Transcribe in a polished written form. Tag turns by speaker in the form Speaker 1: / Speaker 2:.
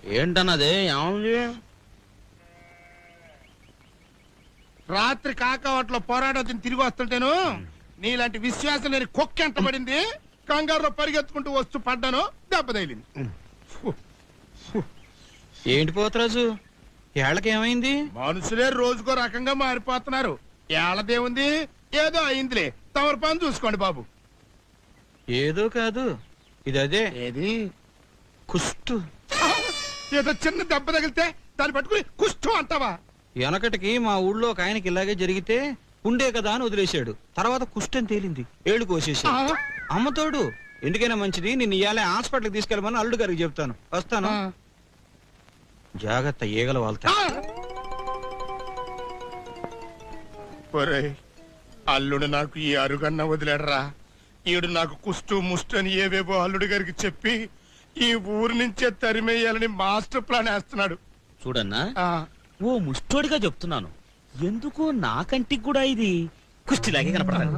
Speaker 1: ఏంటన్నది ఏముంది?
Speaker 2: రాత్రి కాకావట్లో పోరాటం తిరిగి వస్తుంటేను నీలాంటి విశ్వాసం లేని కుక్క ఎంటబడింది. కంగారులో పరిగెత్తుకుంటూ వస్తూ పడ్డాను, దెబ్బ తగిలింది.
Speaker 1: ఏంటి పోతరాజు, ఏళ్ళకేమైంది?
Speaker 2: మనుషులే రోజుకో రకంగా మారిపోతున్నారు. ఏళ్ళదేముంది, ఏదో అయిందిలే. తమరి పని చూసుకోండి బాబు.
Speaker 1: ఏదో కాదు, ఇది అదే.
Speaker 2: ఏది?
Speaker 1: కుష్టు.
Speaker 2: ఏదో చిన్న దెబ్బ తగిలితే దాన్ని పట్టుకుని కుష్టు అంటావా?
Speaker 1: వెనకటికి మా ఊళ్ళో ఒక ఆయనకి ఇలాగే జరిగితే ఉండే కదా అని వదిలేశాడు. తర్వాత కుష్టం తేలింది, ఏళ్ళు కోసేశాడు. అమ్మతోడు ఎందుకైనా మంచిది, నిన్ను ఇయాలే హాస్పిటల్కి తీసుకెళ్ళమని అల్లుడు గారికి చెప్తాను. వస్తాను. జాగ్రత్త, ఈగల వాళ్తా.
Speaker 2: అల్లుడు నాకు ఈ అరుగన్న వదిలేడరా. ఈడు నాకు కుష్టు ముష్టు అని ఏవేవో అల్లుడు గారికి చెప్పి ఈ ఊరు నుంచే తరిమేయాలని మాస్టర్ ప్లాన్ వేస్తున్నాడు.
Speaker 3: చూడన్నా, ఓ ముష్టోడిగా చెప్తున్నాను, ఎందుకో నాకంటికి కూడా ఇది కుష్టిలాగే కనపడాలి.